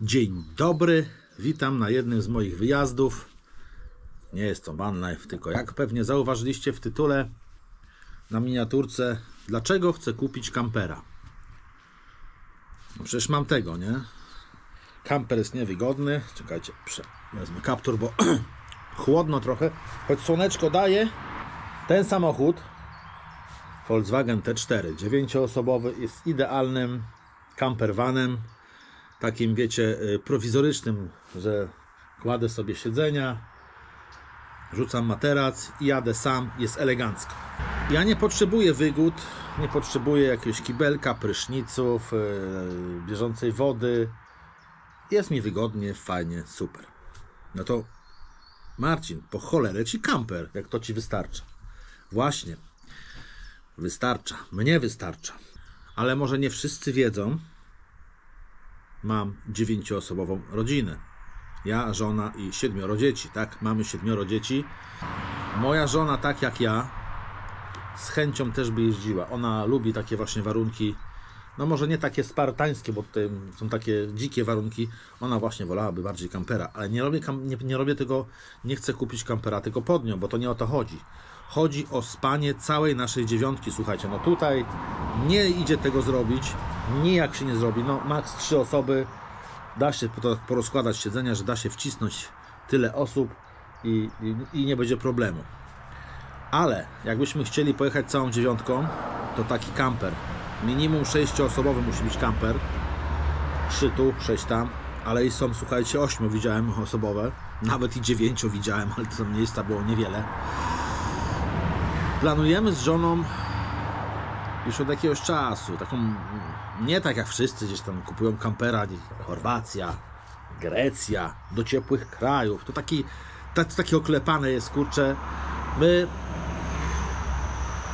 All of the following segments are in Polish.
Dzień dobry, witam na jednym z moich wyjazdów. Nie jest to van life, tylko jak pewnie zauważyliście w tytule, na miniaturce, dlaczego chcę kupić kampera. No przecież mam tego, nie? Kamper jest niewygodny. Czekajcie, wezmę kaptur, bo chłodno trochę. Choć słoneczko daje, ten samochód Volkswagen T4 9-osobowy jest idealnym campervanem. Takim, wiecie, prowizorycznym, że kładę sobie siedzenia, rzucam materac i jadę sam, jest elegancko. Ja nie potrzebuję wygód, nie potrzebuję jakiegoś kibelka, pryszniców, bieżącej wody. Jest mi wygodnie, fajnie, super. No to Marcin, po cholerę ci kamper, jak to ci wystarcza. Właśnie, wystarcza, mnie wystarcza. Ale może nie wszyscy wiedzą, mam 9-osobową rodzinę. Ja, żona i 7 dzieci, tak? Mamy 7 dzieci. Moja żona, tak jak ja, z chęcią też by jeździła. Ona lubi takie właśnie warunki, no może nie takie spartańskie, bo tutaj są takie dzikie warunki. Ona właśnie wolałaby bardziej kampera, ale nie robię tego, nie chcę kupić kampera, tylko pod nią, bo to nie o to chodzi. Chodzi o spanie całej naszej 9. Słuchajcie, no tutaj nie idzie tego zrobić, nijak się nie zrobi. No max 3 osoby, da się porozkładać siedzenia, że da się wcisnąć tyle osób i nie będzie problemu. Ale jakbyśmy chcieli pojechać całą 9, to taki kamper, minimum 6-osobowy musi być kamper. 3 tu, 6 tam, ale i są, słuchajcie, 8 widziałem osobowe, nawet i 9 widziałem, ale to miejsca było niewiele. Planujemy z żoną już od jakiegoś czasu, taką, nie tak jak wszyscy gdzieś tam kupują kampera, Chorwacja, Grecja, do ciepłych krajów, to takie oklepane jest, kurczę. My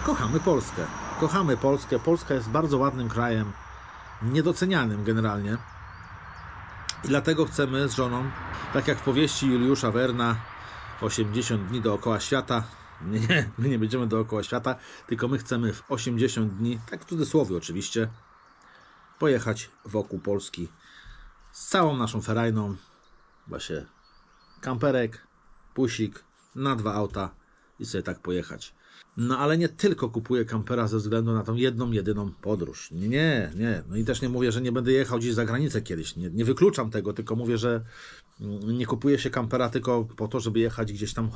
kochamy Polskę, kochamy Polskę, Polska jest bardzo ładnym krajem, niedocenianym generalnie i dlatego chcemy z żoną, tak jak w powieści Juliusza Werna, 80 dni dookoła świata. Nie, my nie będziemy dookoła świata, tylko my chcemy w 80 dni, tak w cudzysłowie oczywiście, pojechać wokół Polski z całą naszą ferajną, właśnie kamperek, pusik, na 2 auta i sobie tak pojechać. No ale nie tylko kupuję kampera ze względu na tą jedną, jedyną podróż. Nie. No i też nie mówię, że nie będę jechał gdzieś za granicę kiedyś. Nie wykluczam tego, tylko mówię, że nie kupuje się kampera tylko po to, żeby jechać gdzieś tam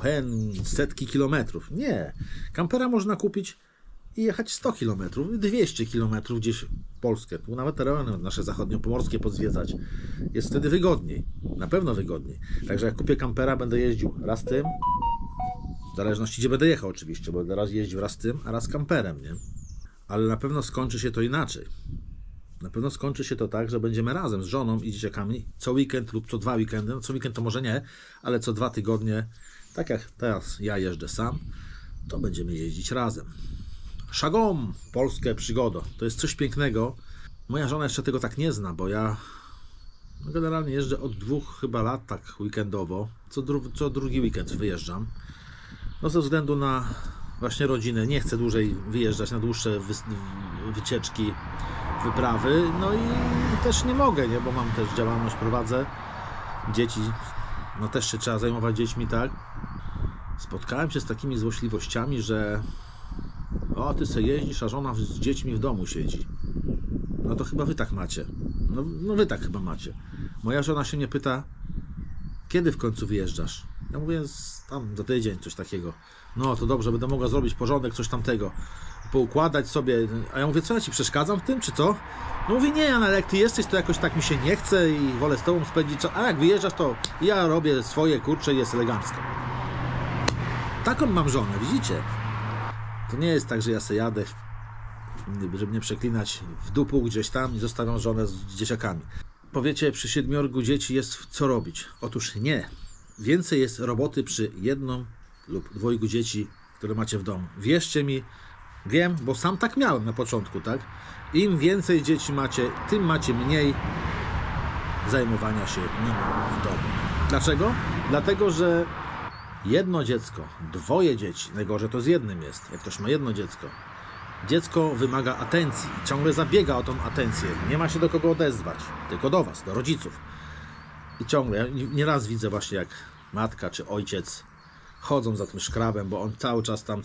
setki kilometrów. Nie. Kampera można kupić i jechać 100 kilometrów, 200 kilometrów gdzieś w Polskę. Tu nawet tereny nasze zachodniopomorskie podzwiedzać. Jest wtedy wygodniej. Na pewno wygodniej. Także jak kupię kampera, będę jeździł raz tym, w zależności gdzie będę jechał oczywiście, bo raz jeździł raz tym, a raz kamperem, nie? Ale na pewno skończy się to inaczej. Na pewno skończy się to tak, że będziemy razem z żoną i dzieciakami co weekend lub co 2 weekendy. No co weekend to może nie, ale co 2 tygodnie, tak jak teraz ja jeżdżę sam, to będziemy jeździć razem. Szagom! Polskie przygoda. To jest coś pięknego. Moja żona jeszcze tego tak nie zna, bo ja generalnie jeżdżę od 2 chyba lat tak weekendowo. Co drugi weekend wyjeżdżam. No ze względu na właśnie rodzinę nie chcę dłużej wyjeżdżać na dłuższe wycieczki, wyprawy, no i też nie mogę, nie, bo mam też działalność, prowadzę dzieci, no też się trzeba zajmować dziećmi, tak. Spotkałem się z takimi złośliwościami, że o, ty se jeździsz, a żona z dziećmi w domu siedzi. No to chyba wy tak macie. No wy tak chyba macie. Moja żona się mnie pyta, kiedy w końcu wyjeżdżasz? Ja mówię, tam za tydzień, coś takiego. No to dobrze, będę mogła zrobić porządek, coś tamtego, poukładać sobie. A ja mówię, co, ja ci przeszkadzam w tym, czy co? No mówi, nie, ale jak ty jesteś, to jakoś tak mi się nie chce i wolę z tobą spędzić czas. A jak wyjeżdżasz, to ja robię swoje, kurcze, i jest elegancko. Taką mam żonę, widzicie? To nie jest tak, że ja se jadę, żeby nie przeklinać, w dupu gdzieś tam i zostawiam żonę z dzieciakami. Powiecie, przy 7 dzieci jest co robić. Otóż nie. Więcej jest roboty przy 1 lub 2 dzieci, które macie w domu. Wierzcie mi, wiem, bo sam tak miałem na początku, tak? Im więcej dzieci macie, tym macie mniej zajmowania się nimi w domu. Dlaczego? Dlatego, że 1 dziecko, 2 dzieci, najgorzej to z jednym jest, jak ktoś ma 1 dziecko. Dziecko wymaga atencji, ciągle zabiega o tą atencję, nie ma się do kogo odezwać, tylko do was, do rodziców. I ciągle, ja nieraz widzę właśnie, jak matka czy ojciec chodzą za tym szkrabem, bo on cały czas tam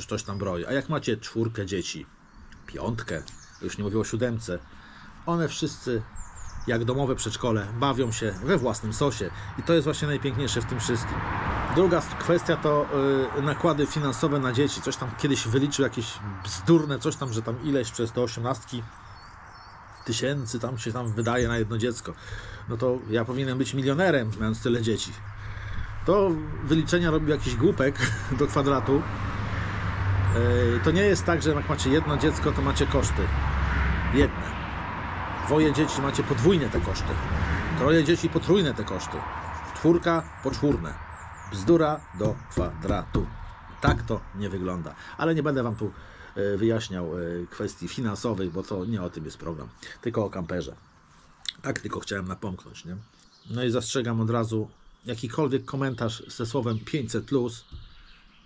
coś tam broi. A jak macie 4 dzieci, 5, już nie mówię o 7, one wszyscy jak domowe przedszkole bawią się we własnym sosie. I to jest właśnie najpiękniejsze w tym wszystkim. Druga kwestia to nakłady finansowe na dzieci. Coś tam kiedyś wyliczył jakieś bzdurne, coś tam, że tam ileś przez te 18 tysięcy tam się tam wydaje na jedno dziecko. No to ja powinienem być milionerem, mając tyle dzieci. To wyliczenia robił jakiś głupek do kwadratu. To nie jest tak, że jak macie jedno dziecko, to macie koszty. Jedne. 2 dzieci macie podwójne te koszty. 3 dzieci potrójne te koszty. 4 poczwórne. Bzdura do kwadratu. Tak to nie wygląda. Ale nie będę wam tu wyjaśniał kwestii finansowych, bo to nie o tym jest program. Tylko o kamperze. Tak tylko chciałem napomknąć, nie? No i zastrzegam od razu, jakikolwiek komentarz ze słowem 500+,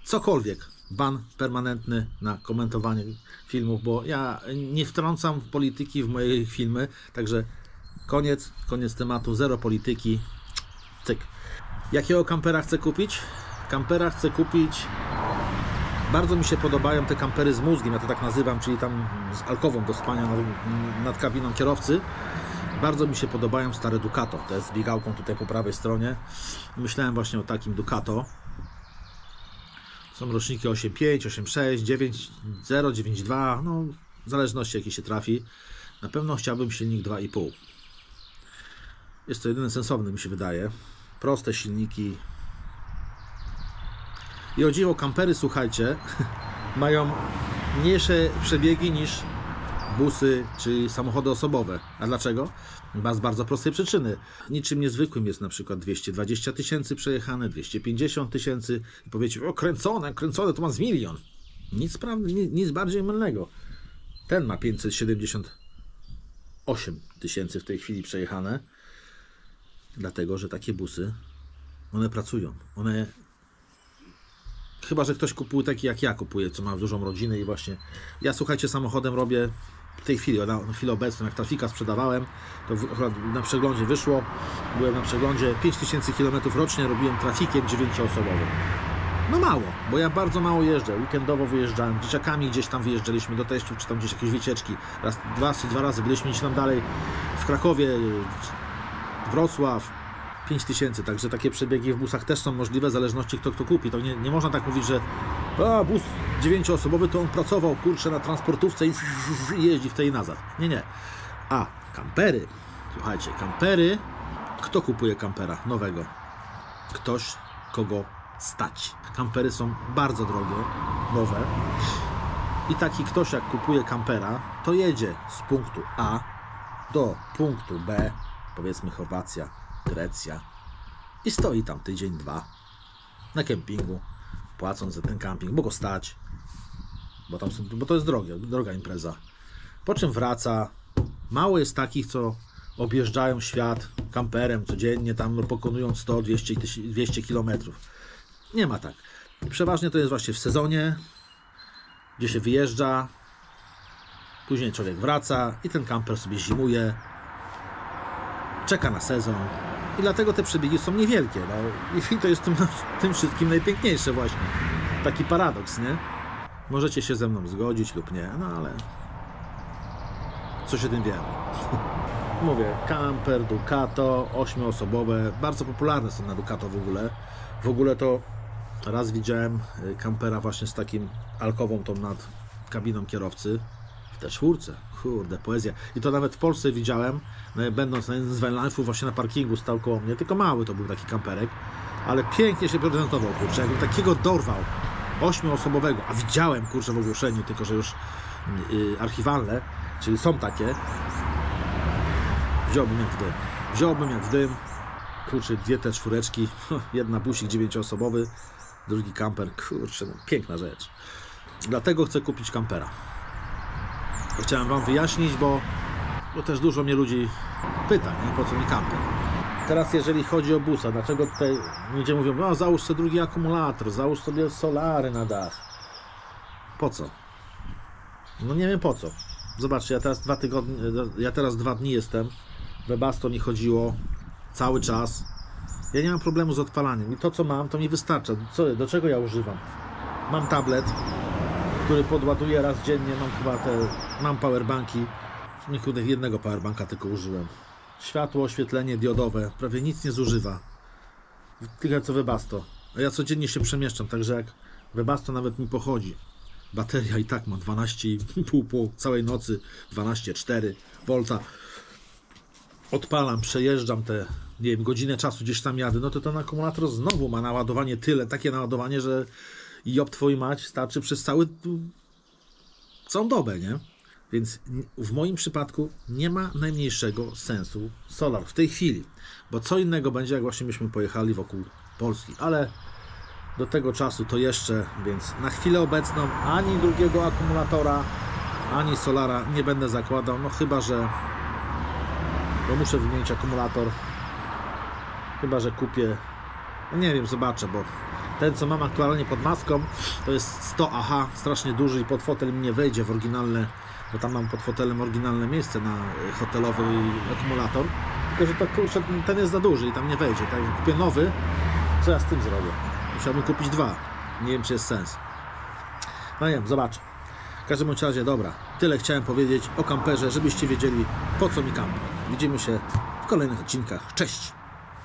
cokolwiek, ban permanentny na komentowanie filmów, bo ja nie wtrącam polityki w moje filmy, także koniec tematu, zero polityki, cyk. Jakiego kampera chcę kupić? Kampera chcę kupić, bardzo mi się podobają te kampery z mózgiem, ja to tak nazywam, czyli tam z alkową do spania nad kabiną kierowcy. Bardzo mi się podobają stare Ducato, to jest z biegałką tutaj po prawej stronie. Myślałem właśnie o takim Ducato. Są roczniki 8.5, 8.6, 9.0, 9.2, no w zależności jaki się trafi. Na pewno chciałbym silnik 2.5. Jest to jedyny sensowny, mi się wydaje. Proste silniki. I o dziwo, kampery, słuchajcie, mają mniejsze przebiegi niż busy czy samochody osobowe. A dlaczego? Z bardzo prostej przyczyny. Niczym niezwykłym jest na przykład 220 tysięcy przejechane, 250 tysięcy i powiecie, o kręcone to ma z 1 000 000. Nic bardziej mylnego. Ten ma 578 tysięcy w tej chwili przejechane, dlatego, że takie busy, one pracują. One, chyba że ktoś kupuje taki jak ja kupuję, co ma dużą rodzinę i właśnie ja, słuchajcie, samochodem robię w tej chwili, na chwilę obecną, jak Trafika sprzedawałem, to akurat na przeglądzie wyszło, byłem na przeglądzie 5000 km rocznie, robiłem Trafikiem 9-osobowym. No mało, bo ja bardzo mało jeżdżę, weekendowo wyjeżdżałem, dzieciakami gdzieś tam wyjeżdżaliśmy do teściów, czy tam gdzieś jakieś wycieczki, dwa razy byliśmy gdzieś tam dalej, w Krakowie, Wrocław, 5000, także takie przebiegi w busach też są możliwe, w zależności kto kupi. To nie można tak mówić, że bus 9-osobowy to on pracował, kurczę, na transportówce i jeździ w tej i nazad. Nie. A kampery, słuchajcie, kampery, kto kupuje kampera nowego? Ktoś, kogo stać. Kampery są bardzo drogie, nowe i taki ktoś, jak kupuje kampera, to jedzie z punktu A do punktu B, powiedzmy Chorwacja, Grecja, i stoi tam tydzień, 2 na kempingu, płacąc za ten camping, bo go stać, bo to jest droga impreza. Po czym wraca. Mało jest takich, co objeżdżają świat kamperem codziennie, tam pokonują 100, 200 kilometrów. Nie ma tak. Przeważnie to jest właśnie w sezonie, gdzie się wyjeżdża, później człowiek wraca i ten kamper sobie zimuje, czeka na sezon. I dlatego te przebiegi są niewielkie. No. I to jest tym wszystkim najpiękniejsze właśnie. Taki paradoks, nie? Możecie się ze mną zgodzić lub nie, no ale co się tym wie. Mówię, camper, Ducato, 8-osobowe, bardzo popularne są na Ducato w ogóle. W ogóle to raz widziałem kampera właśnie z takim alkową tą nad kabiną kierowcy. Te 4, kurde, poezja. I to nawet w Polsce widziałem, będąc na jednym z vanlife'ów, właśnie na parkingu stał koło mnie, tylko mały to był taki kamperek, ale pięknie się prezentował, kurczę, jakbym takiego dorwał, 8-osobowego, a widziałem, kurczę, w ogłoszeniu, tylko że już archiwalne, czyli są takie, wziąłbym jak w dym, kurczę, 2 te 4, jedna busik 9-osobowy, drugi kamper, kurczę, no, piękna rzecz. Dlatego chcę kupić kampera. Chciałem wam wyjaśnić, bo też dużo mnie ludzi pyta, nie? Po co mi kamper. Teraz jeżeli chodzi o busa, dlaczego tutaj ludzie mówią, no załóż sobie drugi akumulator, załóż sobie solary na dach. Po co? No nie wiem po co. Zobaczcie, ja teraz 2 dni jestem, we Webasto mi chodziło cały czas. Ja nie mam problemu z odpalaniem i to, co mam, to mi wystarcza. Do czego ja używam? Mam tablet, który podładuję raz dziennie, mam powerbanki. Jednego powerbanka tylko użyłem. Światło, oświetlenie diodowe, prawie nic nie zużywa. Tyle co Webasto. A ja codziennie się przemieszczam, także jak Webasto nawet mi pochodzi. Bateria i tak ma 12,5 po całej nocy, 12,4 V. Odpalam, przejeżdżam te, nie wiem, godzinę czasu gdzieś tam jadę, no to ten akumulator znowu ma naładowanie takie naładowanie, że job twój mać starczy przez całą dobę, nie? Więc w moim przypadku nie ma najmniejszego sensu solar w tej chwili, bo co innego będzie, jak właśnie byśmy pojechali wokół Polski, ale do tego czasu to jeszcze, więc na chwilę obecną ani drugiego akumulatora, ani solara nie będę zakładał, no chyba, że bo muszę wymienić akumulator, chyba, że kupię, no nie wiem, zobaczę, bo ten, co mam aktualnie pod maską, to jest 100 AH, strasznie duży i pod fotel mi nie wejdzie w oryginalne, bo tam mam pod fotelem oryginalne miejsce na hotelowy akumulator, tylko że to, kurczę, ten jest za duży i tam nie wejdzie. Tak jak kupię nowy, co ja z tym zrobię? Musiałbym kupić dwa. Nie wiem, czy jest sens. No nie wiem, zobaczę. W każdym bądź razie, dobra, tyle chciałem powiedzieć o kamperze, żebyście wiedzieli, po co mi kamper. Widzimy się w kolejnych odcinkach. Cześć!